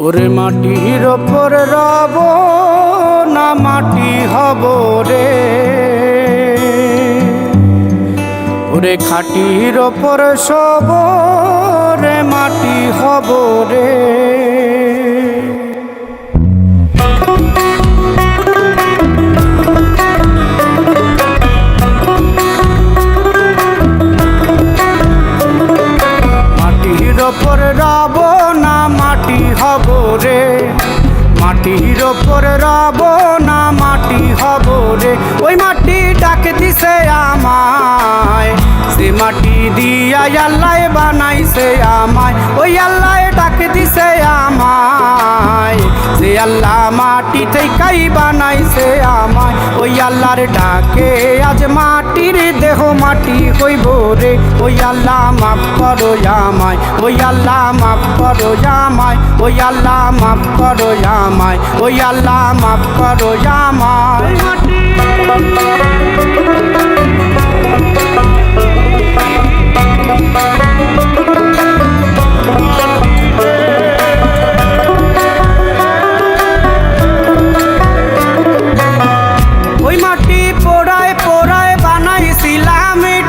ওরে মাটির ওপর রব না মাটি হব রে, ওরে খাটির ওপর সব রে মাটি হব রে। মাটির ওপর রব না মাটি হব রে, মাটির ওপর রব না মাটি হব রে। ওই মাটি ডাকে দিছে আমায়, সে মাটি দিয়া আল্লাহ বানাইছে আমায়। ওই আল্লাহ ডাকে দিছে আমায়, সে আল্লাহ মাটি থেকেই বানাইছে আমায়। ওই আল্লাহর ডাকে আজ মাটির দেহ মাটি হইব রে। ওই আল্লাহ মাফ করো আমায়, ওই আল্লাহ মাফ করো আমায়, ওই আল্লাহ মাফ করো আমায়, ওই আল্লাহ মাফ করো আমায়। ওই মাটি পোড়ায় পোড়ায় বানাইছিলাম ইট,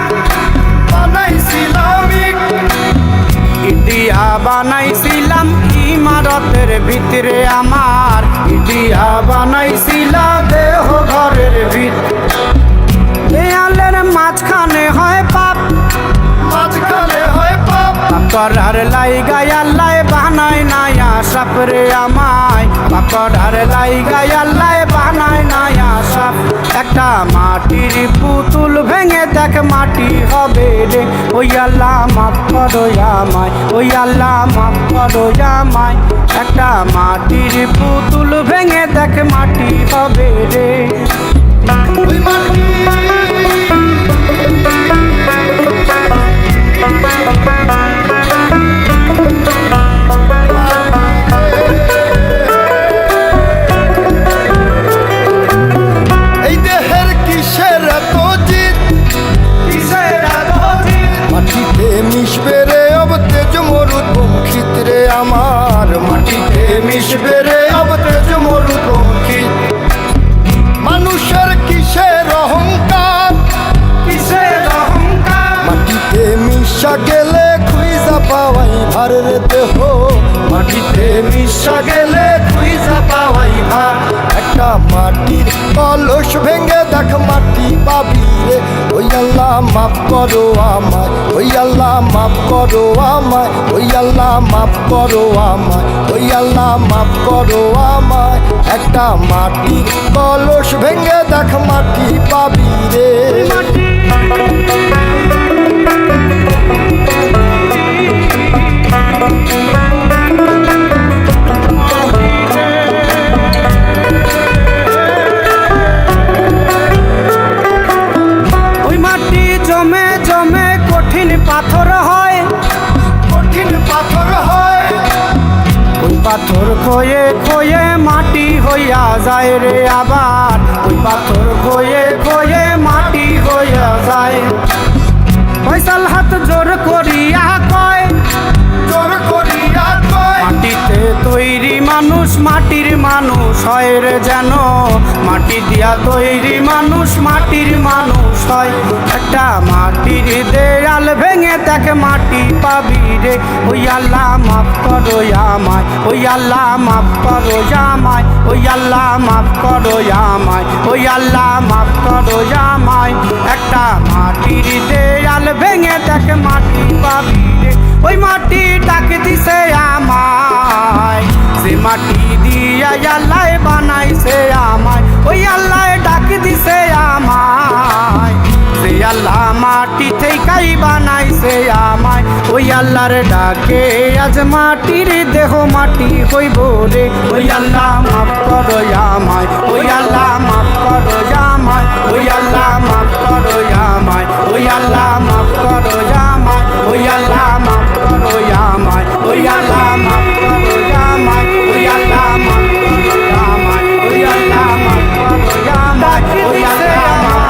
ইডিয়া বানাইছিলাম ইমারতের ভিতরে আমার, ইডিয়া বানাইছিলাম দেহ ঘরের ভিতরে। দেয়ালের মাঝখানে হয় পাপ, মাঝখানে হয় পাপ করার লাইগায় আল্লাহ বানায় নায়া সাপ রে আমায়, করার লাইগায় আল্লাহ বানায় নায়া সাপ। একটা মাটির পুতুল ভেঙে দেখ মাটি হবে রে। ওই আল্লাহ মাফ করো আমায়, ওই আল্লাহ মাফ করো আমায়। একটা মাটির পুতুল ভেঙে দেখ মাটি হবে রে। ওই মাটি মিশবে রে অব তেজ মরুদ বঙ্কিত রে আমার, মাটিতে মিশবে রে অব তেজ মরুদ বঙ্কিত। মানুষের কিসের অহংকার, কিসের অহংকার মাটিতে মিশা গেলে খুঁজা পাওয়াই ভার রে দেহ, মাটিতে মিশা গেলে খুঁজা পাওয়াই ভার। একটা মাটির কলস ভেঙে দেখ মাটি পাবি রে। ওই আল্লাহ মাফ করো আমায়, ওই আল্লাহ মাফ করো আমায়, ওই আল্লাহ মাফ করো আমায়, ওই আল্লাহ মাফ করো আমায়। একটা মাটির কলস ভেঙে দেখ মাটি পাবি রে। জমে জমে কঠিন পাথর হয়, কঠিন পাথর হয় ওই পাথর খয়ে খয়ে মাটি হইয়া যায় রে আবার, ওই পাথর খয়ে খয়ে মাটি হইয়া যায়। ফয়সাল হাত জোর করিয়া কয়, জোর করিয়া কয় মাটিতে তৈরি মানুষ মাটির মানুষ হয় রে যেন, মাটি দিয়া তৈরি মানুষ মাটির মানুষ হয়। একটা মাটির দেয়াল ভেঙে দেখ মাটি পাবি রে। ওই আল্লাহ মাফ করো আমায়, ওই আল্লাহ মাফ করো আমায়, ওই আল্লাহ মাফ করো আমায়, ওই আল্লাহ মাফ করো আমায়। একটা মাটির দেয়াল ভেঙে দেখ মাটি পাবি রে। ওই মাটি ডাকে দিছে আমায়, সে মাটি দিয়া আল্লাহ বানাইছে আমায়। ওই আল্লাহ ডাকে দিছে আমায়, সে আল্লাহ মাটি থেকেই বানাইছে আমায়। ওই আল্লাহর ডাকে আজ মাটির দেহ মাটি হইব রে। ওই আল্লাহ মাফ করো আমায়, ওই আল্লাহ মাফ করো আমায়, ওই আল্লাহ মাফ করো আমায়, ওই আল্লাহ মাফ করো আমায়, ওই আল্লাহ মাফ করো আমায়, ওই আল্লাহ মাফ করো আমায়, ওই আল্লাহ মাফ করো আমায়, ওই আল্লাহ মাফ করো আমায়, ওই আল্লাহ মাফ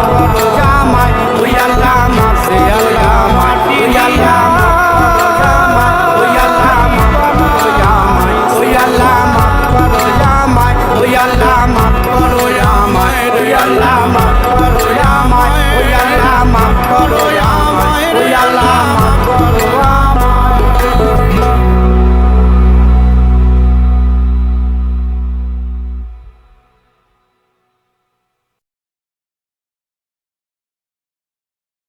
করো আমায়। করো আমায় রে আল্লাহ